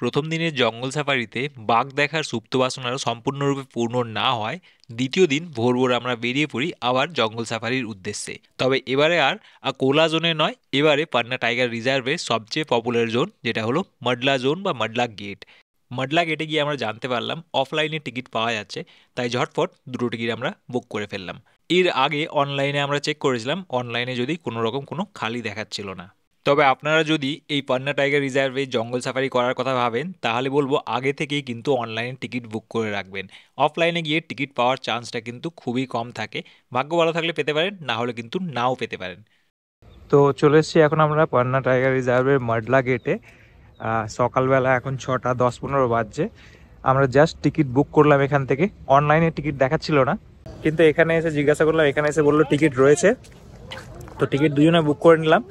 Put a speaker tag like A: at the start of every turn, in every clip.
A: প্রথম দিনের জঙ্গল সাফারিতে বাঘ দেখার সুপ্ত বাসনা সম্পূর্ণরূপে পূর্ণ না হয় দ্বিতীয় দিন ভোর ভোর আমরা বেরিয়ে পড়ি আবার জঙ্গল সাফারির উদ্দেশ্যে। তবে এবারে আর কোলা জোনে নয়, এবারে পান্না টাইগার রিজার্ভের সবচেয়ে পপুলার জোন, যেটা হলো মডলা জোন বা মডলা গেট। মডলা গেটে গিয়ে আমরা জানতে পারলাম অফলাইনে টিকিট পাওয়া যাচ্ছে, তাই ঝটফট দুটো টিকিট আমরা বুক করে ফেললাম। এর আগে অনলাইনে আমরা চেক করেছিলাম, অনলাইনে যদি কোনো রকম কোনো খালি দেখাচ্ছিল না। তবে আপনারা যদি এই পান্না টাইগার রিজার্ভে জঙ্গল সাফারি করার কথা ভাবেন, তাহলে বলবো আগে থেকেই কিন্তু অনলাইনে টিকিট বুক করে রাখবেন। অফলাইনে গিয়ে টিকিট পাওয়ার চান্সটা কিন্তু খুবই কম থাকে। ভাগ্য ভালো থাকলে পেতে পারেন, না হলে কিন্তু নাও পেতে পারেন। তো চলে এসেছি এখন আমরা পান্না টাইগার রিজার্ভের মডলা গেটে। সকালবেলা এখন 6:10-15 বাজছে। আমরা জাস্ট টিকিট বুক করলাম এখান থেকে। অনলাইনে টিকিট দেখাচ্ছিল না, কিন্তু এখানে এসে জিজ্ঞাসা করলাম, এখানে এসে বললো টিকিট রয়েছে। তো টিকিট দুজনে বুক করে নিলাম।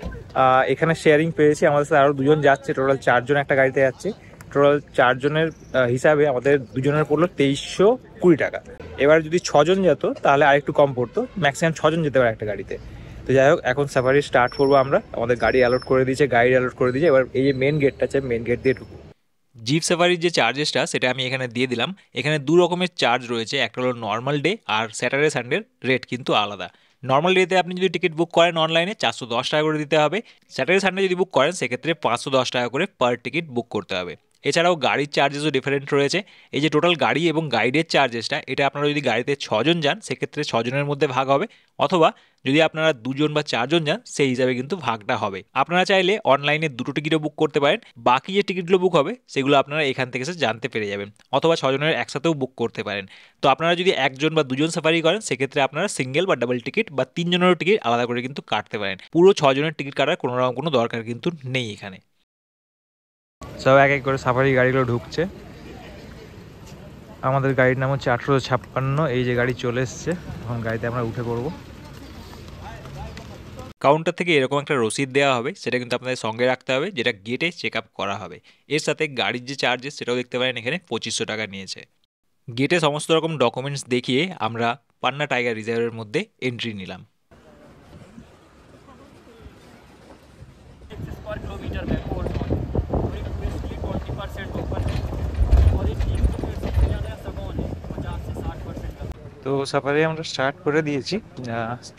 A: এখানে শেয়ারিং পেয়েছি, আমাদের সাথে আরও দুজন যাচ্ছে, টোটাল 4 জন একটা গাড়িতে যাচ্ছে। টোটাল 4 জনের হিসাবে আমাদের দুজনের পড়লো 2320 টাকা। এবার যদি 6 জন যেত তাহলে আরেকটু কম পড়তো, ম্যাক্সিমাম 6 জন যেতে পারে একটা গাড়িতে। তো যাই হোক, এখন সাফারি স্টার্ট করবো আমরা। আমাদের গাড়ি অ্যালট করে দিয়েছে, গাইড অ্যালট করে দিয়েছে। এবার এই যে মেন গেটটা আছে, মেন গেট দিয়ে ঢুকবো। জিপ সাফারির যে চার্জেসটা সেটা আমি এখানে দিয়ে দিলাম। এখানে দু রকমের চার্জ রয়েছে, একটা হলো নর্মাল ডে আর স্যাটারডে সানডের রেট কিন্তু আলাদা। নর্মাল ডেতে আপনি যদি টিকিট বুক করেন অনলাইনে 410 টাকা করে দিতে হবে। স্যাটারডে সানডে যদি বুক করেন সেক্ষেত্রে 510 টাকা করে পার টিকিট বুক করতে হবে। এছাড়াও গাড়ির চার্জেসও ডিফারেন্ট রয়েছে। এই যে টোটাল গাড়ি এবং গাইডের চার্জেসটা, এটা আপনারা যদি গাড়িতে 6 জন যান সেক্ষেত্রে 6 জনের মধ্যে ভাগ হবে, অথবা যদি আপনারা 2 জন বা 4 জন যান সেই হিসাবে কিন্তু ভাগটা হবে। আপনারা চাইলে অনলাইনে দুটো টিকিটও বুক করতে পারেন, বাকি যে টিকিটগুলো বুক হবে সেগুলো আপনারা এখান থেকে এসে জানতে পেরে যাবেন, অথবা 6 জনের একসাথেও বুক করতে পারেন। তো আপনারা যদি 1 জন বা 2 জন সাফারি করেন সেক্ষেত্রে আপনারা সিঙ্গেল বা ডাবল টিকিট বা 3 জনেরও টিকিট আলাদা করে কিন্তু কাটতে পারেন। পুরো 6 জনের টিকিট কাটার কোনো রকম কোনো দরকার কিন্তু নেই এখানে। সব এক এক করে সাফারি গাড়িগুলো ঢুকছে। আমাদের গাড়ির নাম হচ্ছে 1856। এই যে গাড়ি চলে এসছে, এখন গাড়িতে আমরা উঠে পড়বো। কাউন্টার থেকে এরকম একটা রসিদ দেওয়া হবে, সেটা কিন্তু আপনাদের সঙ্গে রাখতে হবে, যেটা গেটে চেক আপ করা হবে। এর সাথে গাড়ির যে চার্জেস সেটাও দেখতে পারেন, এখানে 2500 টাকা নিয়েছে। গেটে সমস্ত রকম ডকুমেন্টস দেখিয়ে আমরা পান্না টাইগার রিজার্ভের মধ্যে এন্ট্রি নিলাম। তো সাফারি আমরা স্টার্ট করে দিয়েছি,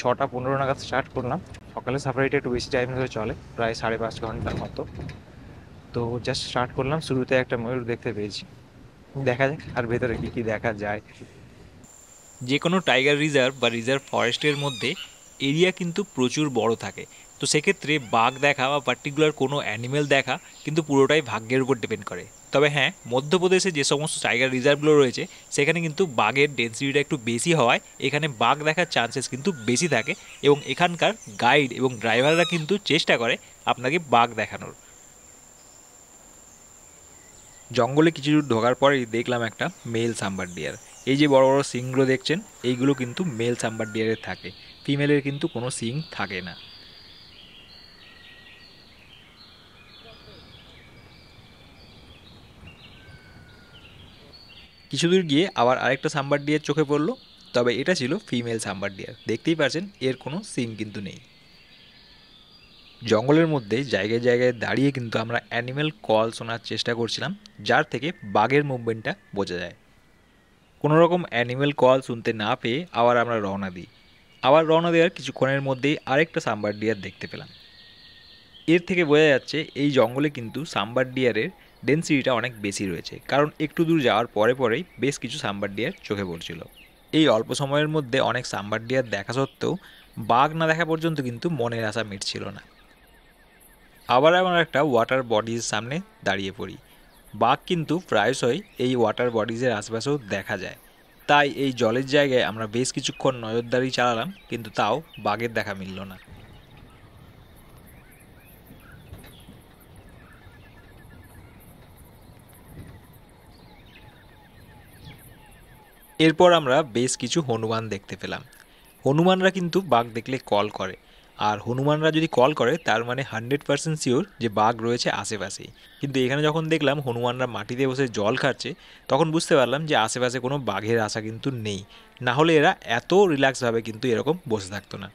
A: 6:15 নাগাদ স্টার্ট করলাম। সকালে সাফারিটা একটু বেশি টাইম ধরে চলে, প্রায় 5.5 ঘন্টার মতো। তো জাস্ট স্টার্ট করলাম, শুরুতে একটা ময়ূর দেখতে পেয়েছি। দেখা যাক আর ভেতরে কি কি দেখা যায়। যে কোনো টাইগার রিজার্ভ বা রিজার্ভ ফরেস্টের মধ্যে এরিয়া কিন্তু প্রচুর বড় থাকে। তো সেক্ষেত্রে বাঘ দেখা বা পার্টিকুলার কোনো অ্যানিমেল দেখা কিন্তু পুরোটাই ভাগ্যের উপর ডিপেন্ড করে। তবে হ্যাঁ, মধ্যপ্রদেশে যে সমস্ত টাইগার রিজার্ভগুলো রয়েছে সেখানে কিন্তু বাঘের ডেন্সিটিটা একটু বেশি হওয়ায় এখানে বাঘ দেখার চান্সেস কিন্তু বেশি থাকে, এবং এখানকার গাইড এবং ড্রাইভাররা কিন্তু চেষ্টা করে আপনাকে বাঘ দেখানোর। জঙ্গলে কিছু দূর ঢোকার পরেই দেখলাম একটা মেল সাম্বার ডিয়ার। এই যে বড় বড় সিংগুলো দেখছেন, এইগুলো কিন্তু মেল সাম্বার ডিয়ারের থাকে, ফিমেলের কিন্তু কোনো সিং থাকে না। কিছু দূর গিয়ে আবার আরেকটা সাম্বার ডিয়ার চোখে পড়লো, তবে এটা ছিল ফিমেল সাম্বার ডিয়ার। দেখতেই পাচ্ছেন এর কোনো সিং কিন্তু নেই। জঙ্গলের মধ্যে জায়গায় জায়গায় দাঁড়িয়ে কিন্তু আমরা অ্যানিমেল কল শোনার চেষ্টা করছিলাম, যার থেকে বাঘের মুভমেন্টটা বোঝা যায়। কোনো রকম অ্যানিমেল কল শুনতে না পেয়ে আবার আমরা রওনা দিই। আবার রওনা দেওয়ার কিছুক্ষণের মধ্যেই আরেকটা সাম্বার ডিয়ার দেখতে পেলাম। এর থেকে বোঝা যাচ্ছে এই জঙ্গলে কিন্তু সাম্বার ডিয়ারের ডেন্সিটিটা অনেক বেশি রয়েছে, কারণ একটু দূর যাওয়ার পরে পরেই বেশ কিছু সাম্বার ডিয়ার চোখে পড়ছিল। এই অল্প সময়ের মধ্যে অনেক সাম্বার ডিয়ার দেখা সত্ত্বেও বাঘ না দেখা পর্যন্ত কিন্তু মনের আশা মিটছিল না। আবার আমরা একটা ওয়াটার বডির সামনে দাঁড়িয়ে পড়ি। বাঘ কিন্তু প্রায়শই এই ওয়াটার বডিজের আশেপাশেও দেখা যায়, তাই এই জলের জায়গায় আমরা বেশ কিছুক্ষণ নজরদারি চালালাম, কিন্তু তাও বাঘের দেখা মিলল না। এরপর আমরা বেশ কিছু হনুমান দেখতে পেলাম। হনুমানরা কিন্তু বাঘ দেখলে কল করে, আর হনুমানরা যদি কল করে তার মানে 100% শিওর যে বাঘ রয়েছে আশেপাশেই। কিন্তু এখানে যখন দেখলাম হনুমানরা মাটিতে বসে জল খাচ্ছে, তখন বুঝতে পারলাম যে আশেপাশে কোনো বাঘের আশা কিন্তু নেই, না হলে এরা এত রিল্যাক্সভাবে কিন্তু এরকম বসে থাকতো না।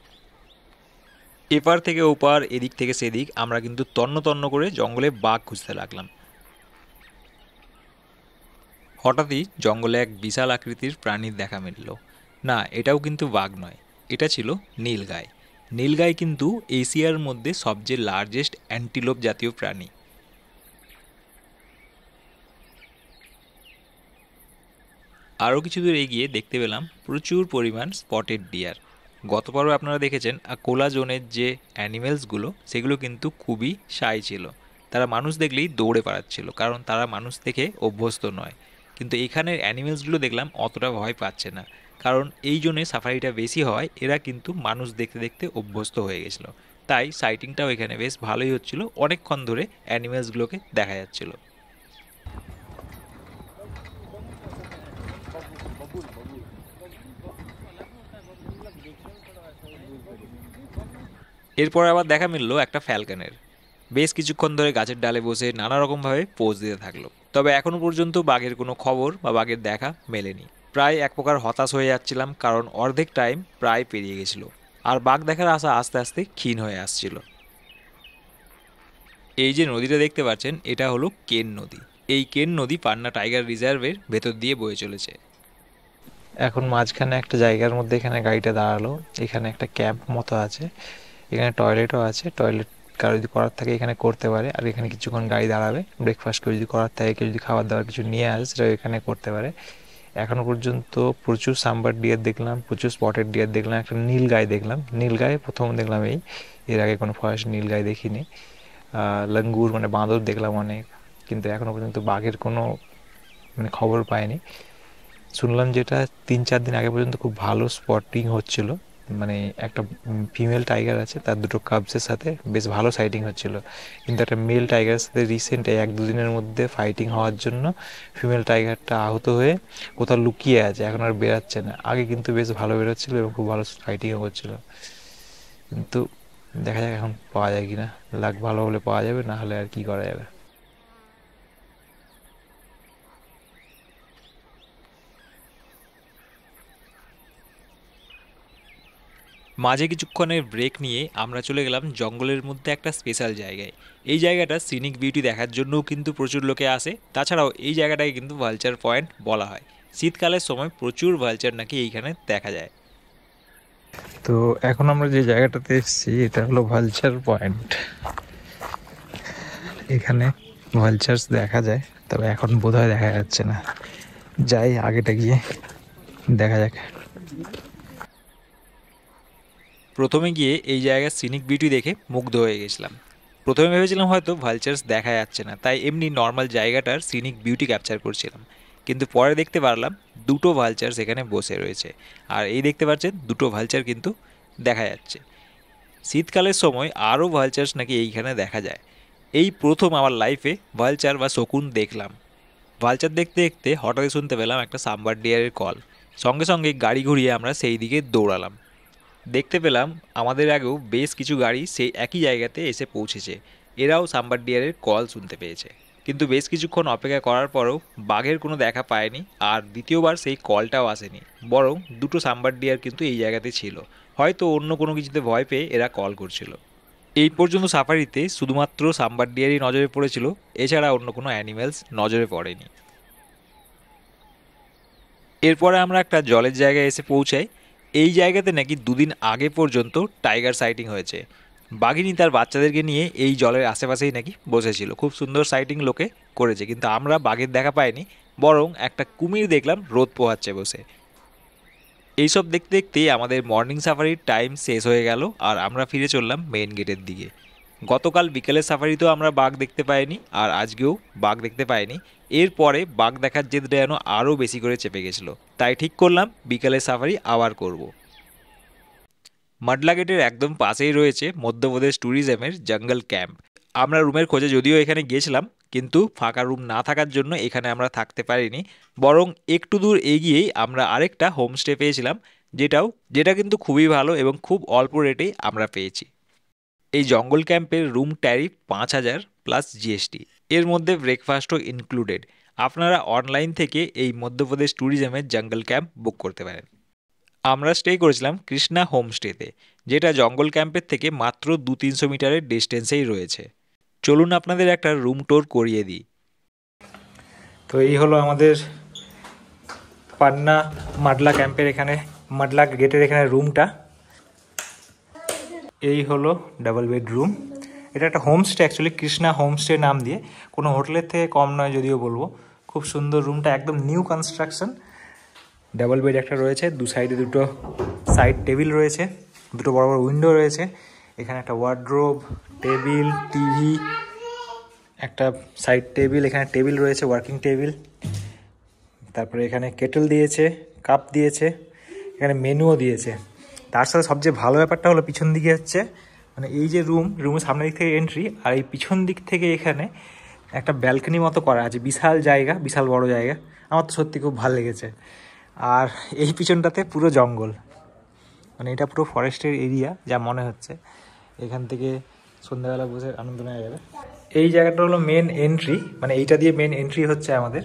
A: এপার থেকে ওপার, এদিক থেকে সেদিক আমরা কিন্তু তন্ন তন্ন করে জঙ্গলে বাঘ খুঁজতে লাগলাম। হঠাৎই জঙ্গলে এক বিশাল আকৃতির প্রাণীর দেখা মিলল। না, এটাও কিন্তু বাঘ নয়, এটা ছিল নীলগাই। নীলগাই কিন্তু এশিয়ার মধ্যে সবচেয়ে লার্জেস্ট অ্যান্টিলোপ জাতীয় প্রাণী। আরও কিছু দূর এগিয়ে দেখতে পেলাম প্রচুর পরিমাণ স্পটেড ডিয়ার। গত পর্বে আপনারা দেখেছেন কোলা জোনের যে অ্যানিমেলসগুলো সেগুলো কিন্তু খুবই শাই ছিল, তারা মানুষ দেখলেই দৌড়ে পালাচ্ছিল, কারণ তারা মানুষ দেখে অভ্যস্ত নয়। কিন্তু এখানের অ্যানিমেলসগুলো দেখলাম অতটা ভয় পাচ্ছে না, কারণ এই জন্যে সাফারিটা বেশি হয়, এরা কিন্তু মানুষ দেখতে দেখতে অভ্যস্ত হয়ে গেছিলো। তাই সাইটিংটাও এখানে বেশ ভালোই হচ্ছিল, অনেকক্ষণ ধরে অ্যানিমেলসগুলোকে দেখা যাচ্ছিল। এরপর আবার দেখা মিলল একটা ফ্যালকনের। বেশ কিছুক্ষণ ধরে গাছের ডালে বসে নানা রকমভাবে পোজ দিতে থাকলো, তবে এখনো পর্যন্ত বাঘের কোনো খবর বা বাঘের দেখা মেলেনি। প্রায় এক প্রকার হতাশ হয়ে যাচ্ছিলাম, কারণ অর্ধেক টাইম প্রায় পেরিয়ে গেছিল আর বাঘ দেখার আশা আস্তে আস্তে ক্ষীণ হয়ে আসছিল। এই যে নদীটা দেখতে পাচ্ছেন এটা হলো কেন নদী। এই কেন নদী পান্না টাইগার রিজার্ভের ভেতর দিয়ে বয়ে চলেছে।
B: এখন মাঝখানে একটা জায়গার মধ্যে এখানে গাড়িটা দাঁড়ালো। এখানে একটা ক্যাম্প মতো আছে, এখানে টয়লেটও আছে। টয়লেট কারো যদি করার থাকে এখানে করতে পারে, আর এখানে কিছুক্ষণ গাড়ি দাঁড়াবে। ব্রেকফাস্ট কেউ যদি করার থাকে, কেউ যদি খাবার দাবার কিছু নিয়ে আসে, সেটাও এখানে করতে পারে। এখনো পর্যন্ত প্রচুর সাম্বার ডিয়ার দেখলাম, প্রচুর স্পটেড ডিয়ার দেখলাম, একটা নীল গাই দেখলাম। নীল গাই প্রথম দেখলাম এর আগে কোনো ফরেস্ট নীল গাই দেখিনি। লঙ্গুর মানে বাঁদর দেখলাম অনেক, কিন্তু এখনো পর্যন্ত বাঘের কোনো মানে খবর পাইনি। শুনলাম যেটা 3-4 দিন আগে পর্যন্ত খুব ভালো স্পটিং হচ্ছিল, মানে একটা ফিমেল টাইগার আছে, তার দুটো কাবসের সাথে বেশ ভালো সাইটিং হচ্ছিল। কিন্তু একটা মেল টাইগারের সাথে রিসেন্ট 1-2 দিনের মধ্যে ফাইটিং হওয়ার জন্য ফিমেল টাইগারটা আহত হয়ে কোথাও লুকিয়ে আছে, এখন আর বেরাচ্ছে না। আগে কিন্তু বেশ ভালো বেরোচ্ছিলো এবং খুব ভালো ফাইটিংও হচ্ছিল। কিন্তু দেখা যাক এখন পাওয়া যায় কিনা। লাক ভালো হলে পাওয়া যাবে, না হলে আর কি করা যাবে।
A: মাঝে কিছুক্ষণের ব্রেক নিয়ে আমরা চলে গেলাম জঙ্গলের মধ্যে একটা স্পেশাল জায়গায়। এই জায়গাটা সিনিক বিউটি দেখার জন্যও কিন্তু প্রচুর লোকে আসে, তাছাড়াও এই জায়গাটাকে কিন্তু ভালচার পয়েন্ট বলা হয়। শীতকালের সময় প্রচুর ভালচার নাকি এইখানে দেখা যায়।
B: তো এখন আমরা যে জায়গাটাতে এসেছি এটা হলো ভালচার পয়েন্ট। এখানে ভালচার্স দেখা যায়, তবে এখন বোধহয় দেখা যাচ্ছে না। যাই আগেটা গিয়ে দেখা যাক।
A: প্রথমে গিয়ে এই জায়গার সিনিক বিউটি দেখে মুগ্ধ হয়ে গেছিলাম। প্রথমে ভেবেছিলাম হয়তো ভালচার্স দেখা যাচ্ছে না, তাই এমনি নর্মাল জায়গাটার সিনিক বিউটি ক্যাপচার করছিলাম। কিন্তু পরে দেখতে পারলাম দুটো ভালচার্স এখানে বসে রয়েছে, আর এই দেখতে পাচ্ছেন দুটো ভালচার কিন্তু দেখা যাচ্ছে। শীতকালের সময় আরও ভালচার্স নাকি এইখানে দেখা যায়। এই প্রথম আমার লাইফে ভালচার বা শকুন দেখলাম। ভালচার দেখতে দেখতে হঠাৎই শুনতে পেলাম একটা সাম্বার ডিয়ারের কল। সঙ্গে সঙ্গে গাড়ি ঘুরিয়ে আমরা সেই দিকে দৌড়ালাম। দেখতে পেলাম আমাদের আগেও বেশ কিছু গাড়ি সেই একই জায়গাতে এসে পৌঁছেছে, এরাও সাম্বার ডিয়ারের কল শুনতে পেয়েছে। কিন্তু বেশ কিছুক্ষণ অপেক্ষা করার পরেও বাঘের কোনো দেখা পায়নি, আর দ্বিতীয়বার সেই কলটাও আসেনি। বরং দুটো সাম্বার ডিয়ার কিন্তু এই জায়গাতে ছিল, হয়তো অন্য কোনো কিছুতে ভয় পেয়ে এরা কল করছিল। এই পর্যন্ত সাফারিতে শুধুমাত্র সাম্বার ডিয়ারই নজরে পড়েছিল, এছাড়া অন্য কোনো অ্যানিমেলস নজরে পড়েনি। এরপরে আমরা একটা জলের জায়গায় এসে পৌঁছাই। এই জায়গাতে নাকি 2 দিন আগে পর্যন্ত টাইগার সাইটিং হয়েছে। বাঘিনী তার বাচ্চাদেরকে নিয়ে এই জলের আশেপাশেই নাকি বসেছিল, খুব সুন্দর সাইটিং লোকে করেছে। কিন্তু আমরা বাঘের দেখা পাইনি, বরং একটা কুমির দেখলাম রোদ পোহাচ্ছে বসে। এইসব দেখতে দেখতেই আমাদের মর্নিং সাফারির টাইম শেষ হয়ে গেল, আর আমরা ফিরে চললাম মেইন গেটের দিকে। গতকাল বিকেলের সাফারিতেও আমরা বাঘ দেখতে পাইনি, আর আজকেও বাঘ দেখতে পাইনি। এরপরে বাঘ দেখার জেদটা যেন আরও বেশি করে চেপে গেছিলো, তাই ঠিক করলাম বিকেলের সাফারি আবার করব। মাডলা গেটের একদম পাশেই রয়েছে মধ্যপ্রদেশ ট্যুরিজমের জঙ্গল ক্যাম্প। আমরা রুমের খোঁজে যদিও এখানে গিয়েছিলাম, কিন্তু ফাঁকা রুম না থাকার জন্য এখানে আমরা থাকতে পারিনি। বরং একটু দূর এগিয়েই আমরা আরেকটা হোমস্টে পেয়েছিলাম, যেটা কিন্তু খুবই ভালো এবং খুব অল্প রেটেই আমরা পেয়েছি। এই জঙ্গল ক্যাম্পের রুম ট্যারিফ 5,000 প্লাস জিএসটি, এর মধ্যে ব্রেকফাস্টও ইনক্লুডেড। আপনারা অনলাইন থেকে এই মধ্যপ্রদেশ ট্যুরিজমের জঙ্গল ক্যাম্প বুক করতে পারেন। আমরা স্টে করেছিলাম কৃষ্ণা হোমস্টেতে, যেটা জঙ্গল ক্যাম্পের থেকে মাত্র 200-300 মিটারের ডিস্টেন্সেই রয়েছে। চলুন আপনাদের একটা রুম ট্যুর করিয়ে দিই।
B: তো এই হলো আমাদের পান্না মাডলা ক্যাম্পের এখানে, মাডলা গেটের এখানে রুমটা। এই হলো ডাবল বেড রুম। এটা একটা হোমস্টে, অ্যাকচুয়ালি কৃষ্ণা হোমস্টে নাম দিয়ে, কোনো হোটেলের থেকে কম নয় যদিও বলবো। খুব সুন্দর রুমটা, একদম নিউ কনস্ট্রাকশন। ডাবল বেড একটা রয়েছে, দু সাইডে দুটো সাইড টেবিল রয়েছে, দুটো বড় বড় উইন্ডো রয়েছে। এখানে একটা ওয়ার্ড্রোব, টেবিল, টিভি, একটা সাইড টেবিল, এখানে টেবিল রয়েছে, ওয়ার্কিং টেবিল। তারপরে এখানে কেটল দিয়েছে, কাপ দিয়েছে, এখানে মেনুও দিয়েছে। তার সাথে সবচেয়ে ভালো ব্যাপারটা হলো পিছন দিকে হচ্ছে মানে এই যে রুমের সামনের দিক থেকে এন্ট্রি, আর এই পিছন দিক থেকে এখানে একটা ব্যালকনি মতো করা আছে। বিশাল জায়গা, বিশাল বড় জায়গা, আমার তো সত্যি খুব ভালো লেগেছে। আর এই পিছনটাতে পুরো জঙ্গল, মানে এটা পুরো ফরেস্টের এরিয়া যা মনে হচ্ছে। এখান থেকে সন্ধ্যাবেলা বসে আনন্দ নেওয়া যাবে। এই জায়গাটা হলো মেন এন্ট্রি, মানে এইটা দিয়ে মেন এন্ট্রি হচ্ছে আমাদের।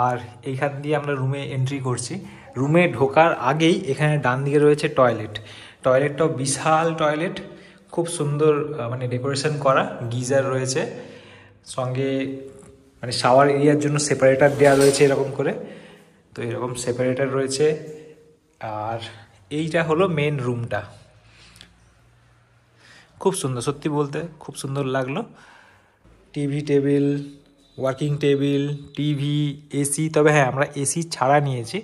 B: আর এইখান দিয়ে আমরা রুমে এন্ট্রি করছি। রুমে ঢোকার আগেই এখানে ডান দিকে রয়েছে টয়লেট। টয়লেটটাও বিশাল টয়লেট, খুব সুন্দর মানে ডেকোরেশন করা। গিজার রয়েছে, সঙ্গে মানে শাওয়ার এরিয়ার জন্য সেপারেটার দেওয়া রয়েছে এরকম করে। তো এরকম সেপারেটার রয়েছে। আর এইটা হলো মেন রুমটা, খুব সুন্দর, সত্যি বলতে খুব সুন্দর লাগলো। TV table, working table, TV, AC. তবে হ্যাঁ, আমরা এসি ছাড়া নিয়েছি।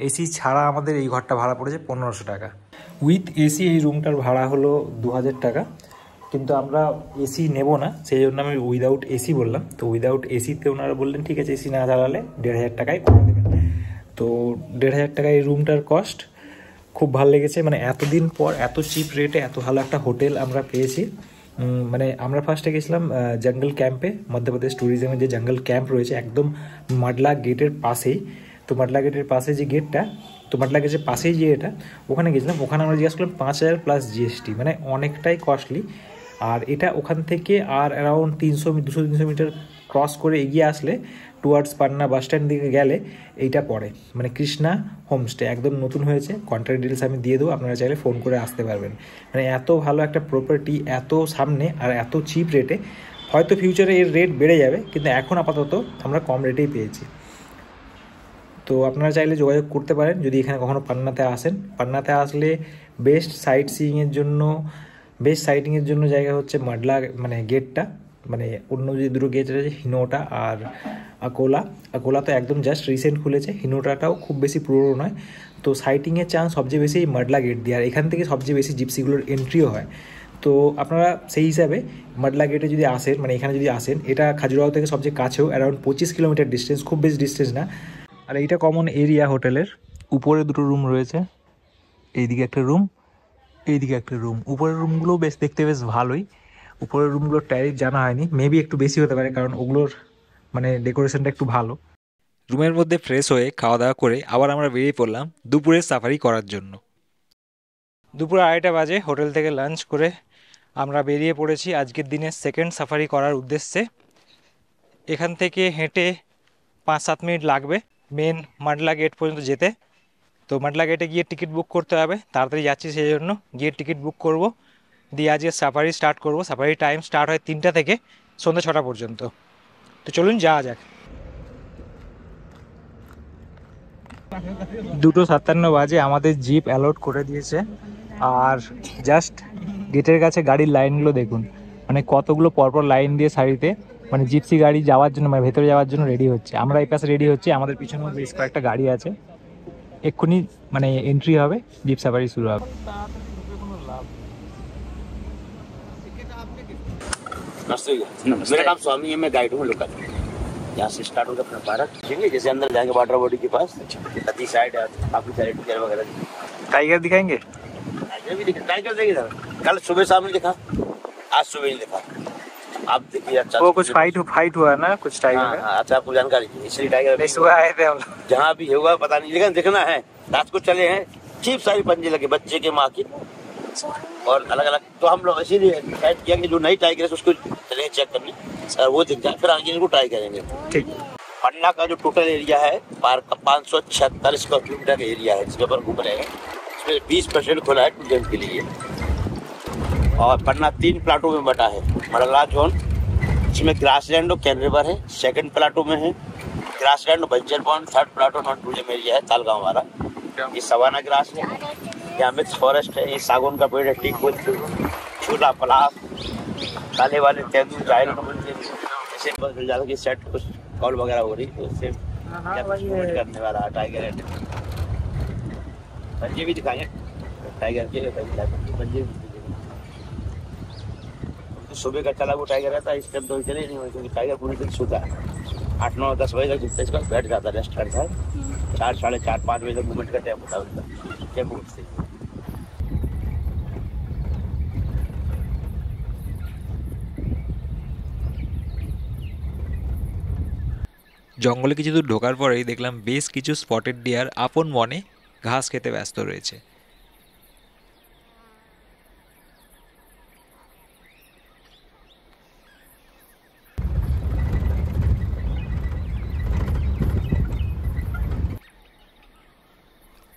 B: এসি ছাড়া আমাদের এই ঘরটা ভাড়া পড়েছে 1500 টাকা। উইথ এসি এই রুমটার ভাড়া হলো 2000 টাকা। কিন্তু আমরা এসি নেব না, সেই জন্য আমি উইদাউট এসি বললাম। তো উইদাউট এসিতে ওনারা বললেন ঠিক আছে, এসি না চালালে 1500 টাকায় করে দেবেন। তো 1500 টাকা এই রুমটার কস্ট। খুব ভালো লেগেছে, মানে এতদিন পর এত চিপ রেটে এত ভালো একটা হোটেল আমরা পেয়েছি। মানে আমরা ফার্স্টে গেছিলাম জঙ্গল ক্যাম্পে, মধ্যপ্রদেশ ট্যুরিজমের যে জঙ্গল ক্যাম্প রয়েছে একদম মাডলা গেটের পাশেই। তো মাডলা গেটের পাশে যে গেটটা, তো মাডলা গেটের পাশেই যে এটা, ওখানে গেছিলাম। ওখানে আমরা জিজ্ঞাসা করলাম 5000 প্লাস জিএসটি, মানে অনেকটাই কস্টলি। আর এটা ওখান থেকে আর অ্যারাউন্ড 200-300 মিটার ক্রস করে এগিয়ে আসলে টুয়ার্ডস পান্না বাস স্ট্যান্ড দিকে গেলে এইটা পড়ে, মানে কৃষ্ণা হোমস্টে একদম নতুন হয়েছে। কন্ট্যাক্ট ডিটেলস আমি দিয়ে দেবো, আপনারা চাইলে ফোন করে আসতে পারবেন। মানে এত ভালো একটা প্রপার্টি, এত সামনে আর এত চিপ রেটে। হয়তো ফিউচারে এর রেট বেড়ে যাবে, কিন্তু এখন আপাতত আমরা কম রেটেই পেয়েছি। তো আপনারা চাইলে যোগাযোগ করতে পারেন যদি এখানে কখনো পান্নাতে আসেন। পান্নাতে আসলে বেস্ট সাইট সিইংয়ের জন্য জায়গা হচ্ছে মাডলা মানে গেটটা। মানে অন্য যে দুটো গেট আছে, হিনোটা আর আকোলা তো একদম জাস্ট রিসেন্ট খুলেছে। হিনোটাটাও খুব বেশি পুরনো নয়। তো সাইটিংয়ের চান্স সবচেয়ে বেশি এই মাডলা গেট দিয়ে, আর এখান থেকে সবচেয়ে বেশি জিপসিগুলোর এন্ট্রিও হয়। তো আপনারা সেই হিসাবে মাডলা গেটে যদি আসেন, মানে এখানে যদি আসেন, এটা খাজুরাহো থেকে সবচেয়ে কাছেও, অ্যারাউন্ড 25 কিলোমিটার ডিস্টেন্স, খুব বেশি ডিস্টেন্স না। আর এইটা কমন এরিয়া হোটেলের। উপরে দুটো রুম রয়েছে, এইদিকে একটা রুম, এইদিকে একটা রুম। উপরের রুমগুলো বেশ দেখতে বেশ ভালোই। উপরের রুমগুলোর ট্যারিফ জানা হয়নি, মেবি একটু বেশি হতে পারে, কারণ ওগুলোর মানে ডেকোরেশনটা একটু ভালো।
A: রুমের মধ্যে ফ্রেশ হয়ে খাওয়া দাওয়া করে আবার আমরা বেরিয়ে পড়লাম দুপুরের সাফারি করার জন্য।
B: দুপুর 2:30 বাজে হোটেল থেকে লাঞ্চ করে আমরা বেরিয়ে পড়েছি আজকের দিনের সেকেন্ড সাফারি করার উদ্দেশ্যে। এখান থেকে হেঁটে 5-7 মিনিট লাগবে মেন মাডলা গেট পর্যন্ত যেতে। তো মাডলা গেটে গিয়ে টিকিট বুক করতে হবে, তাড়াতাড়ি যাচ্ছি সেই জন্য গিয়ে টিকিট বুক করব, দিয়ে আজকে সাফারি স্টার্ট করব। সাফারি টাইম স্টার্ট হয় 3টা থেকে সন্ধ্যা 6টা পর্যন্ত। তো চলুন যাওয়া যাক। 2:57 বাজে আমাদের জিপ অ্যালট করে দিয়েছে। আর জাস্ট গেটের কাছে গাড়ির লাইনগুলো দেখুন, মানে কতগুলো পরপর লাইন দিয়ে সারিতে, মানে জিপসি গাড়ি যাওয়ার জন্য, মানে ভেতরে যাওয়ার জন্য রেডি হচ্ছে। আমরা এই পাশে রেডি হচ্ছি, আমাদের পিছনে বেশ কয়েকটা গাড়ি আছে। এক্ষুনি মানে এন্ট্রি হবে, জিপ সাফারি শুরু হবে।
C: मेरा नाम स्वामी है, मैं गाइड हूँ लोकल। यहाँ से स्टार्ट होगा अपना पार्क, ठीक है। जैसे अंदर जाएंगे वाटर बॉडी के पास, नदी साइड है, काफी सारे टीचर वगैरह।
B: टाइगर दिखाएंगे?
C: टाइगर भी दिखा, टाइगर देखिए कल सुबह शाम नहीं दिखा, आज सुबह नहीं दिखा। आप देखिए अच्छा,
B: वो कुछ फाइट हुआ ना कुछ टाइगर का?
C: हाँ, अच्छा आपको जानकारी है, इसलिए टाइगर
B: सुबह आए थे हम लोग।
C: जहाँ भी होगा पता नहीं, लेकिन देखना है। रात को चले हैं, चीप सारी पंजे लगे बच्चे के, माँ की, और अलग अलग। तो हम लोग इसीलिए डिसाइड किया कि जो नई टाइगर है उसको चलेंगे चेक करने, और वो दिख जाए फिर आगे इनको ट्राई करेंगे।
B: ठीक।
C: पटना का जो टोटल एरिया है पार्क का 576 स्क्वायर किलोमीटर का एरिया है, जिसके ऊपर घूम रहे हैं। इसमें 20% खुला है टूरिज्म के लिए। और पटना 3 प्लाटों में बटा है। मडला जोन, जिसमें ग्रासलैंड और कैन रिवर है। सेकंड प्लाटो में है ग्रासलैंड बंजर पॉइंट 3rd प्लॉट और नॉट टूजे एरिया है तालगांव वाला। ये सवाना ग्रास है, यहाँ मिक्स फॉरेस्ट है, ये सागौन का पेड़ है, टीक झूला पलास काले वाले तेंदू जायल ऐसे मिल जाता कि सेट कुछ कॉल वगैरह हो रही तो उससे करने वाला टाइगर है। पंजे भी दिखाएंगे टाइगर के पंजे सुबह का चला वो टाइगर रहता है, इस टाइम तो चले नहीं हुए क्योंकि टाइगर पूरी दिन सोता है। 8, 9, 10 बजे तक जितने इसका बैठ जाता है, रेस्ट करता है। 4, साढ़े 4, 5 बजे तक मूवमेंट का टाइम होता है उनका, टेम्पो उठते हैं।
A: জঙ্গলে কিছু দূর ঢোকার পরেই দেখলাম বেশ কিছু স্পটেড ডিয়ার আপন মনে ঘাস খেতে ব্যস্ত রয়েছে।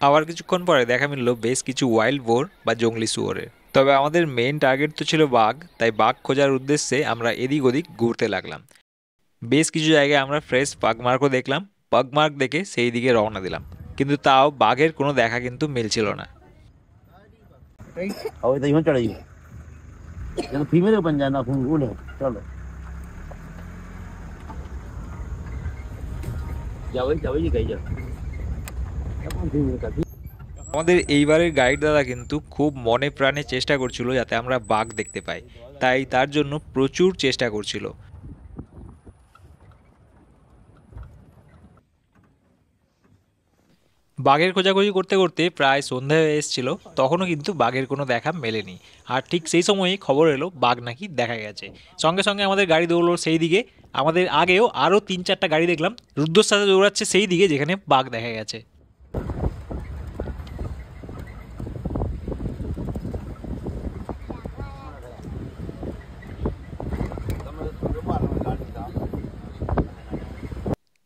A: আবার কিছুক্ষণ পরে দেখা মিলল বেশ কিছু ওয়াইল্ড বোর বা জঙ্গলি শুয়োরের। তবে আমাদের মেইন টার্গেট তো ছিল বাঘ, তাই বাঘ খোঁজার উদ্দেশ্যে আমরা এদিক ওদিক ঘুরতে লাগলাম। বেশ কিছু জায়গায় আমরা ফ্রেশ পাগমার্কও দেখলাম, পাগমার্ক দেখে সেই দিকে রওনা দিলাম, কিন্তু তাও বাঘের কোনো দেখা কিন্তু মিলছিল না। আমাদের এইবারের গাইড দাদা কিন্তু খুব মনে প্রাণে চেষ্টা করছিল যাতে আমরা বাঘ দেখতে পাই, তাই তার জন্য প্রচুর চেষ্টা করছিল। বাঘের খোঁজাখুঁজি করতে করতে প্রায় সন্ধ্যা হয়ে এসেছিল, তখনও কিন্তু বাঘের কোনো দেখা মেলেনি। আর ঠিক সেই সময়ই খবর এলো বাঘ নাকি দেখা গেছে। সঙ্গে সঙ্গে আমাদের গাড়ি দৌড়লো সেই দিকে। আমাদের আগেও আরও 3-4টা গাড়ি দেখলাম রুদ্রর সাথে দৌড়াচ্ছে সেই দিকে যেখানে বাঘ দেখা গেছে।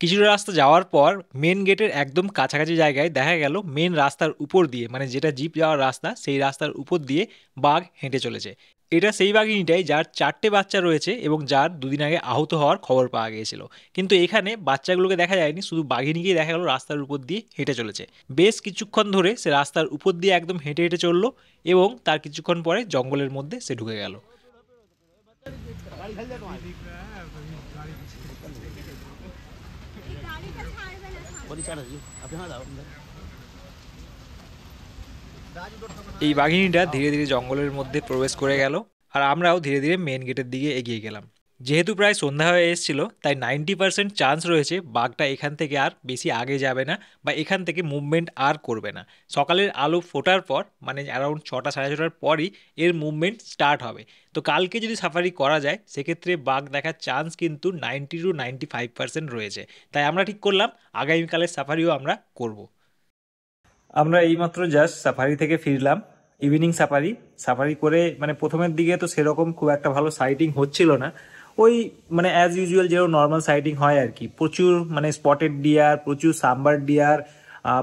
A: কিছুটা রাস্তা যাওয়ার পর মেন গেটের একদম কাছাকাছি জায়গায় দেখা গেল মেন রাস্তার উপর দিয়ে, মানে যেটা জিপ যাওয়ার রাস্তা, সেই রাস্তার উপর দিয়ে বাঘ হেঁটে চলেছে। এটা সেই বাঘিনীটাই যার 4টে বাচ্চা রয়েছে এবং যার 2 দিন আগে আহত হওয়ার খবর পাওয়া গিয়েছিল। কিন্তু এখানে বাচ্চাগুলোকে দেখা যায়নি, শুধু বাঘিনীকেই দেখা গেল রাস্তার উপর দিয়ে হেঁটে চলেছে। বেশ কিছুক্ষণ ধরে সে রাস্তার উপর দিয়ে একদম হেঁটে হেঁটে চললো এবং তার কিছুক্ষণ পরে জঙ্গলের মধ্যে সে ঢুকে গেল। এই বাঘিনীটা ধীরে ধীরে জঙ্গলের মধ্যে প্রবেশ করে গেল আর আমরাও ধীরে ধীরে মেন গেটের দিকে এগিয়ে গেলাম। যেহেতু প্রায় সন্ধ্যা হয়ে এসেছিল তাই 90% চান্স রয়েছে বাঘটা এখান থেকে আর বেশি আগে যাবে না বা এখান থেকে মুভমেন্ট আর করবে না। সকালের আলো ফোটার পর, মানে অ্যারাউন্ড 6টা সাড়ে 6টার পরই এর মুভমেন্ট স্টার্ট হবে। তো কালকে যদি সাফারি করা যায় সেক্ষেত্রে বাঘ দেখার চান্স কিন্তু 90 to 95% রয়েছে। তাই আমরা ঠিক করলাম আগামীকালের সাফারিও আমরা করব। আমরা এইমাত্র জাস্ট সাফারি থেকে ফিরলাম, ইভিনিং সাফারি করে, মানে প্রথমের দিকে তো সেরকম খুব একটা ভালো সাইটিং হচ্ছিল না, ওই মানে অ্যাজ ইউজুয়াল যেরকম নর্মাল সাইটিং হয় আর কি। প্রচুর মানে স্পটেড ডিয়ার, প্রচুর সাম্বার ডিয়ার,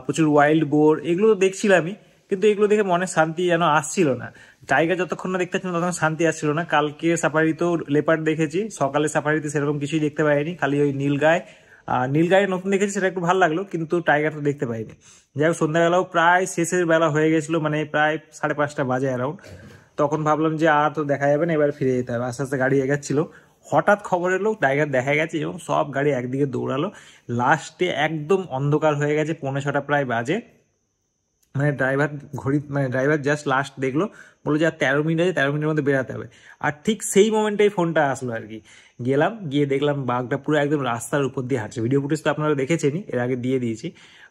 A: প্রচুর ওয়াইল্ড বোর, এগুলো দেখছিলামই, কিন্তু এগুলো দেখে মনে শান্তি যেন আসছিল না। টাইগার যতক্ষণ না দেখতে পাচ্ছিলাম ততক্ষণ শান্তি আসছিল না। কালকে সাফারিতেও লেপার্ড দেখেছি, সকালে সাফারিতে সেরকম কিছুই দেখতে পাইনি, খালি ওই নীলগায়ে নতুন দেখেছি, সেটা একটু ভালো লাগলো, কিন্তু টাইগার তো দেখতে পাইনি। যাই হোক, সন্ধ্যাবেলাও প্রায় শেষের বেলা হয়ে গেছিলো, মানে প্রায় 5:30 বাজে অ্যারাউন্ড। তখন ভাবলাম যে আর তো দেখা যাবে না, এবার ফিরে যেতে হবে। আস্তে আস্তে গাড়ি এগাচ্ছিল, হঠাৎ খবর এলো টাইগার দেখা গেছে এবং সব গাড়ি একদিকে দৌড়ালো। লাস্টে একদম অন্ধকার হয়ে গেছে, 5:45 প্রায় বাজে। মানে ড্রাইভার জাস্ট লাস্ট দেখলো, বললো যে আর 13 মিনিট আছে, 13 মিনিটের মধ্যে বেরাতে হবে। আর ঠিক সেই মোমেন্টেই ফোনটা আসলো আর কি। গিয়ে দেখলাম বাঘটা পুরো একদম রাস্তার উপর দিয়ে হাঁটছে। ভিডিও ফুটেজ তো আপনারা দেখেছেনই, এর আগে দিয়ে দিয়েছি।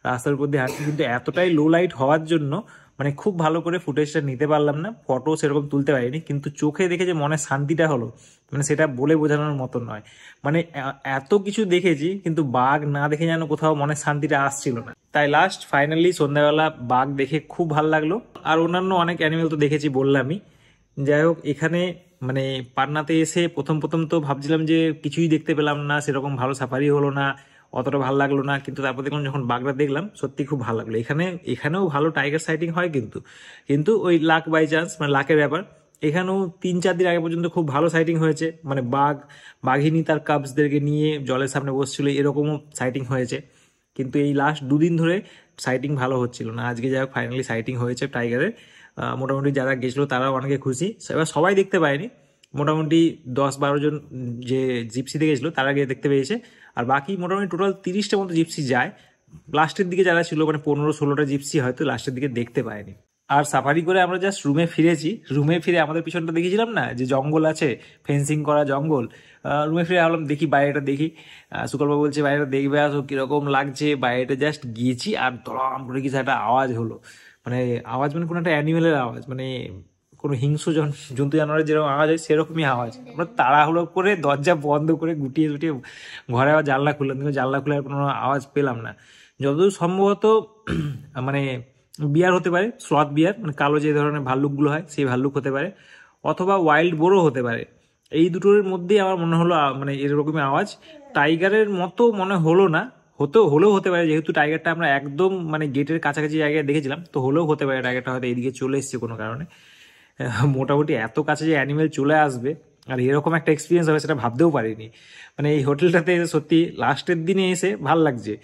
A: রাস্তার উপর দিয়ে হাঁটছে, কিন্তু এতটাই লো লাইট হওয়ার জন্য মানে খুব ভালো করে ফুটেজটা নিতে পারলাম না, ফটো সেরকম তুলতে পারিনি। কিন্তু চোখে দেখে যে মনে শান্তিটা হলো, মানে সেটা বলে বোঝানোর মতো নয়। মানে এত কিছু দেখেছি কিন্তু বাঘ না দেখে যেন কোথাও মনে শান্তিটা আসছিল না। তাই লাস্ট ফাইনালি সন্ধ্যাবেলা বাঘ দেখে খুব ভালো লাগলো। আর অন্যান্য অনেক অ্যানিমেল তো দেখেছি বললামই। যাই হোক, এখানে মানে পাটনাতে এসে প্রথম তো ভাবছিলাম যে কিছুই দেখতে পেলাম না, সেরকম ভালো সাফারি হলো না, অতটা ভালো লাগলো না। কিন্তু তারপর দেখলাম যখন বাঘটা দেখলাম সত্যি খুব ভালো লাগলো। এখানেও ভালো টাইগার সাইটিং হয়, কিন্তু ওই লাক বাই চান্স, মানে লাকের ব্যাপার।
D: এখানেও 3-4 দিন আগে পর্যন্ত খুব ভালো সাইটিং হয়েছে, মানে বাঘিনী তার কাবসদেরকে নিয়ে জলের সামনে বসছিল, এরকমও সাইটিং হয়েছে। কিন্তু এই লাস্ট 2 দিন ধরে সাইটিং ভালো হচ্ছিল না। আজকে যাই হোক ফাইনালি সাইটিং হয়েছে টাইগারের। মোটামুটি যারা গেছিলো তারাও অনেকে খুশি। এবার সবাই দেখতে পায়নি, মোটামুটি 10-12 জন যে জিপসিতে গেছিলো তারা গিয়ে দেখতে পেয়েছে, আর বাকি মোটামুটি টোটাল 30টা মতো জিপসি যায়। লাস্টের দিকে যারা ছিল, মানে 15-16টা জিপসি হয়তো লাস্টের দিকে দেখতে পায়নি। আর সাফারি করে আমরা জাস্ট রুমে ফিরেছি। রুমে ফিরে আমাদের পিছনটা দেখেছিলাম না যে জঙ্গল আছে, ফেন্সিং করা জঙ্গল। রুমে ফিরে ভাবলাম দেখি বাইরেটা দেখি। সুকল্প বলছে বাইরেটা দেখবে আসো কীরকম লাগছে। বাইরেটা জাস্ট গিয়েছি আর ধরাম করে কিছু একটা আওয়াজ হলো, মানে আওয়াজ মানে কোনো একটা অ্যানিমেলের আওয়াজ, মানে কোনো হিংস্র জন্তু জানোয়ারের যেরকম আওয়াজ হয় সেরকমই আওয়াজ। আমরা তাড়াহুড়ো করে দরজা বন্ধ করে গুটিয়ে গুটিয়ে ঘরে আবার জানলা খুললাম, কিন্তু জানলা খুলে আর কোনো আওয়াজ পেলাম না। যতদূর সম্ভবত মানে বিয়ার হতে পারে, স্লথ বিয়ার, মানে কালো যে ধরনের ভাল্লুকগুলো হয় সেই ভাল্লুক হতে পারে, অথবা ওয়াইল্ড বোরও হতে পারে। এই দুটোর মধ্যেই আমার মনে হলো মানে এরকমই আওয়াজ। টাইগারের মতো মনে হলো না, হলেও হতে পারে, যেহেতু টাইগারটা আমরা একদম মানে গেটের কাছাকাছি জায়গায় দেখেছিলাম, তো হলেও হতে পারে টাইগারটা হয়তো এইদিকে চলে এসেছে কোনো কারণে। মোটামুটি এত কাছে যে অ্যানিমেল চলে আসবে আর এরকম একটা এক্সপিরিয়েন্স হবে সেটা ভাবতেও পারিনি। মানে এই হোটেলটাতে সত্যি লাস্টের দিনে এসে ভাল লাগছে।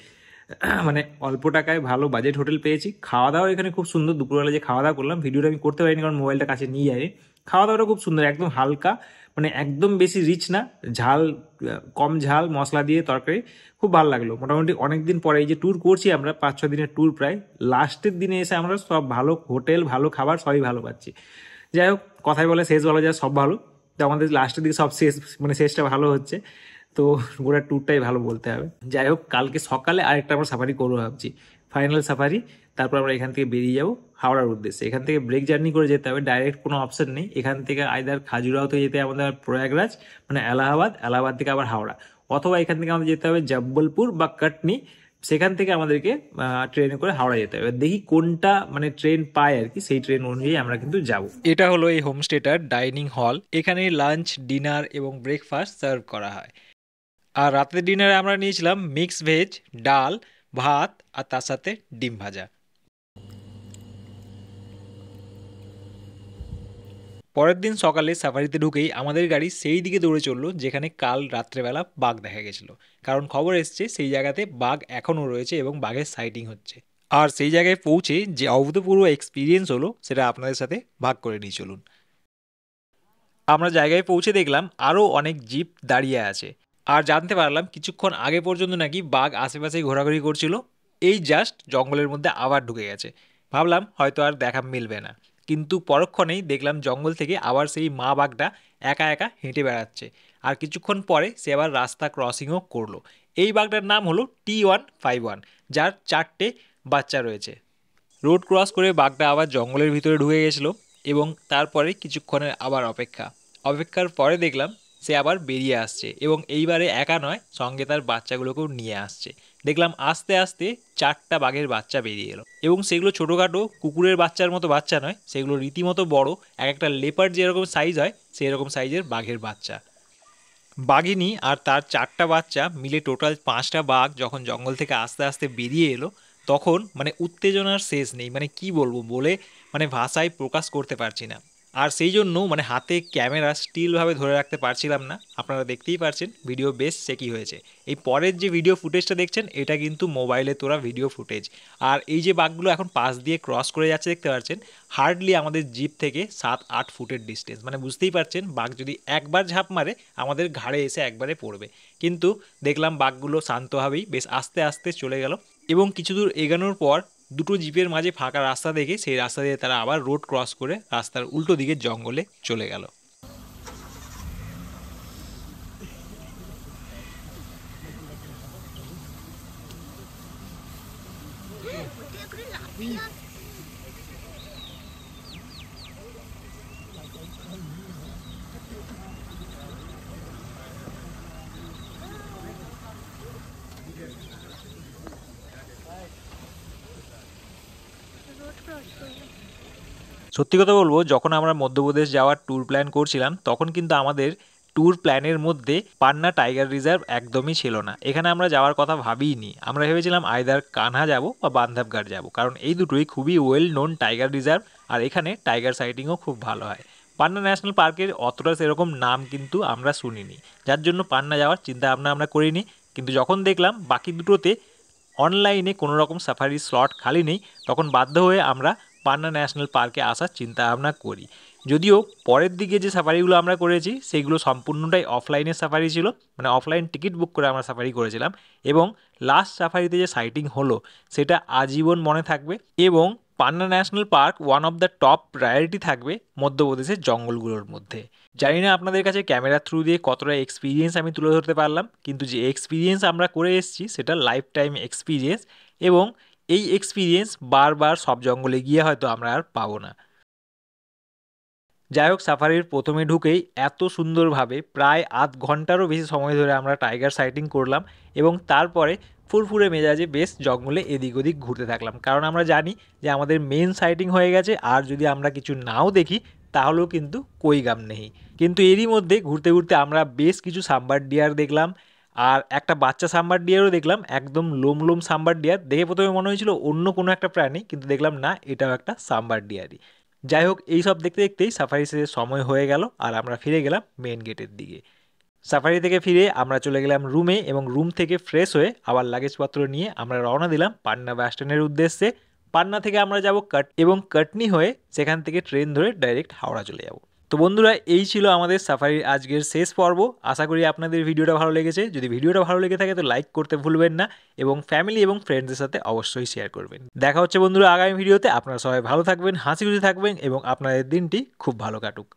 D: মানে অল্প টাকায় ভালো বাজেট হোটেল পেয়েছি। খাওয়া দাওয়া এখানে খুব সুন্দর। দুপুরবেলা যে খাওয়া দাওয়া করলাম ভিডিওটা আমি করতে পারিনি কারণ মোবাইলটা কাছে নিয়ে যায়নি। খাওয়া দাওয়াটা খুব সুন্দর, একদম হালকা, মানে একদম বেশি রিচ না, ঝাল কম, ঝাল মশলা দিয়ে তরকারি, খুব ভালো লাগলো। মোটামুটি অনেকদিন পরে এই যে ট্যুর করছি আমরা, 5-6 দিনের ট্যুর প্রায়, লাস্টের দিনে এসে আমরা সব ভালো হোটেল, ভালো খাবার সবই ভালো পাচ্ছি। যাই হোক, কথাই বলে শেষ বলা যায়, সব ভালো। তো আমাদের লাস্টের দিকে সব শেষ, মানে শেষটা ভালো হচ্ছে, তো গোটা ট্যুরটাই ভালো বলতে হবে। যাই হোক, কালকে সকালে আরেকটা আমরা সাফারি করবো ভাবছি, ফাইনাল সাফারি। তারপর আমরা এখান থেকে বেরিয়ে যাবো হাওড়ার উদ্দেশ্যে। এখান থেকে ব্রেক জার্নি করে যেতে হবে, ডাইরেক্ট কোনো অপশন নেই। এখান থেকে আইদার খাজুরাও থেকে যেতে হবে আমাদের প্রয়াগরাজ, মানে এলাহাবাদ থেকে আবার হাওড়া, অথবা এখান থেকে আমাদের যেতে হবে জব্বলপুর বা কাটনি, সেখান থেকে আমাদেরকে ট্রেনে করে হাওড়া যেতে হবে। দেখি কোনটা মানে ট্রেন পায় আর কি, সেই ট্রেন অনুযায়ী আমরা কিন্তু যাব।
A: এটা হলো এই হোমস্টেটার ডাইনিং হল। এখানে লাঞ্চ, ডিনার এবং ব্রেকফাস্ট সার্ভ করা হয়। আর রাতের ডিনারে আমরা নিয়েছিলাম মিক্স ভেজ, ডাল, ভাত আর তার সাথে ডিম ভাজা। পরের দিন সকালে সাফারিতে ঢুকেই আমাদের গাড়ি সেই দিকে দৌড়ে চললো যেখানে কাল রাত্রেবেলা বাঘ দেখা গেছিলো। কারণ খবর এসছে সেই জায়গাতে বাঘ এখনও রয়েছে এবং বাঘের সাইটিং হচ্ছে। আর সেই জায়গায় পৌঁছে যে অভূতপূর্ব এক্সপিরিয়েন্স হলো সেটা আপনাদের সাথে ভাগ করে নিয়ে চলুন। আমরা জায়গায় পৌঁছে দেখলাম আরও অনেক জিপ দাঁড়িয়ে আছে, আর জানতে পারলাম কিছুক্ষণ আগে পর্যন্ত নাকি বাঘ আশেপাশে ঘোরাঘুরি করছিল, এই জাস্ট জঙ্গলের মধ্যে আবার ঢুকে গেছে। ভাবলাম হয়তো আর দেখা মিলবে না, কিন্তু পরক্ষণেই দেখলাম জঙ্গল থেকে আবার সেই মা বাঘটা একা একা হেঁটে বেড়াচ্ছে। আর কিছুক্ষণ পরে সে আবার রাস্তা ক্রসিংও করলো। এই বাঘটার নাম হলো T151, যার 4টে বাচ্চা রয়েছে। রোড ক্রস করে বাঘটা আবার জঙ্গলের ভিতরে ঢুকে গেছিলো এবং তারপরে কিছুক্ষণের আবার অপেক্ষার পরে দেখলাম সে আবার বেরিয়ে আসছে এবং এইবারে একা নয়, সঙ্গে তার বাচ্চাগুলোকেও নিয়ে আসছে। দেখলাম আস্তে আস্তে 4টা বাঘের বাচ্চা বেরিয়ে এলো এবং সেগুলো ছোটোখাটো কুকুরের বাচ্চার মতো বাচ্চা নয়, সেগুলো রীতিমতো বড়, এক একটা লেপার্ড যেরকম সাইজ হয় সেই রকম সাইজের বাঘের বাচ্চা। বাঘিনী আর তার 4টা বাচ্চা মিলে টোটাল 5টা বাঘ যখন জঙ্গল থেকে আস্তে আস্তে বেরিয়ে এলো তখন মানে উত্তেজনার শেষ নেই, মানে কি বলবো বলে মানে ভাষায় প্রকাশ করতে পারছি না। আর সেই জন্য মানে হাতে ক্যামেরা স্টিলভাবে ধরে রাখতে পারছিলাম না। আপনারা দেখতেই পারছেন ভিডিও বেশ শেকি হয়েছে। এই পরের যে ভিডিও ফুটেজটা দেখছেন এটা কিন্তু মোবাইলে তোলা ভিডিও ফুটেজ। আর এই যে বাঘগুলো এখন পাশ দিয়ে ক্রস করে যাচ্ছে দেখতে পাচ্ছেন, হার্ডলি আমাদের জিপ থেকে 7-8 ফুটের ডিস্টেন্স, মানে বুঝতেই পারছেন বাঘ যদি একবার ঝাঁপ মারে আমাদের ঘাড়ে এসে একবারে পড়বে। কিন্তু দেখলাম বাঘগুলো শান্তভাবেই বেশ আস্তে আস্তে চলে গেল এবং কিছু দূর এগানোর পর দুটো জিপের মাঝে ফাঁকা রাস্তা দেখে সেই রাস্তা দিয়ে তারা আবার রোড ক্রস করে রাস্তার উল্টো দিকে জঙ্গলে চলে গেল। সত্যি কথা বলবো, যখন আমরা মধ্যপ্রদেশ যাওয়ার ট্যুর প্ল্যান করছিলাম তখন কিন্তু আমাদের ট্যুর প্ল্যানের মধ্যে পান্না টাইগার রিজার্ভ একদমই ছিল না। এখানে আমরা যাওয়ার কথা ভাবিনি। আমরা ভেবেছিলাম আইদার কানহা যাব বা বান্ধবঘাট যাব, কারণ এই দুটোই খুবই ওয়েল নোন টাইগার রিজার্ভ আর এখানে টাইগার সাইটিংও খুব ভালো হয়। পান্না ন্যাশনাল পার্কের অতটা সেরকম নাম কিন্তু আমরা শুনিনি, যার জন্য পান্না যাওয়ার চিন্তা ভাবনা আমরা করিনি। কিন্তু যখন দেখলাম বাকি দুটোতে অনলাইনে কোনো রকম সাফারি স্লট খালি নেই, তখন বাধ্য হয়ে আমরা পান্না ন্যাশনাল পার্কে আসার চিন্তা ভাবনা করি। যদিও পরের দিকে যে সাফারিগুলো আমরা করেছি সেগুলো সম্পূর্ণটাই অফলাইনের সাফারি ছিল, মানে অফলাইন টিকিট বুক করে আমরা সাফারি করেছিলাম, এবং লাস্ট সাফারিতে যে সাইটিং হলো সেটা আজীবন মনে থাকবে। এবং Panna national park one of the top priority থাকবে মধ্যপ্রদেশের জঙ্গলগুলোর মধ্যে। জানি না আপনাদের কাছে ক্যামেরা থ্রু দিয়ে কতটা এক্সপিরিয়েন্স আমি তুলে ধরতে পারলাম, কিন্তু যে এক্সপিরিয়েন্স আমরা করে এসেছি সেটা লাইফ টাইম এক্সপিরিয়েন্স, এবং এই এক্সপিরিয়েন্স বারবার সব জঙ্গলে গিয়ে হয়তো আমরা আর পাবো না। যাই হোক, সাফারির প্রথমে ঢুকেই এত সুন্দরভাবে প্রায় আধ ঘন্টারও বেশি সময় ধরে আমরা টাইগার সাইটিং করলাম, এবং তারপরে ফুরফুরে মেজাজে বেশ জঙ্গলে এদিক ওদিক ঘুরতে থাকলাম, কারণ আমরা জানি যে আমাদের মেন সাইটিং হয়ে গেছে, আর যদি আমরা কিছু নাও দেখি তাহলেও কিন্তু কই গাম নেই। কিন্তু এরই মধ্যে ঘুরতে ঘুরতে আমরা বেশ কিছু সাম্বার ডিয়ার দেখলাম, আর একটা বাচ্চা সাম্বার ডিয়ারও দেখলাম, একদম লোম লোম সাম্বার ডিয়ার। দেখে প্রথমে মনে হয়েছিল অন্য কোনো একটা প্রাণী, কিন্তু দেখলাম না, এটাও একটা সাম্বার ডিয়ারই। যাই হোক, এইসব দেখতে দেখতেই সাফারি শেষের সময় হয়ে গেল, আর আমরা ফিরে গেলাম মেন গেটের দিকে। সাফারি থেকে ফিরে আমরা চলে গেলাম রুমে, এবং রুম থেকে ফ্রেশ হয়ে আবার লাগেজপত্র নিয়ে আমরা রওনা দিলাম পান্না বাস স্ট্যান্ডের উদ্দেশ্যে। পান্না থেকে আমরা যাব কাটনি হয়ে সেখান থেকে ট্রেন ধরে ডাইরেক্ট হাওড়া চলে যাব। তো বন্ধুরা, এই ছিল আমাদের সাফারির আজকের শেষ পর্ব। আশা করি আপনাদের ভিডিওটা ভালো লেগেছে। যদি ভিডিওটা ভালো লেগে থাকে তো লাইক করতে ভুলবেন না, এবং ফ্যামিলি এবং ফ্রেন্ডসদের সাথে অবশ্যই শেয়ার করবেন। দেখা হচ্ছে বন্ধুরা আগামী ভিডিওতে। আপনারা সবাই ভালো থাকবেন, হাসি খুশি থাকবেন, এবং আপনাদের দিনটি খুব ভালো কাটুক।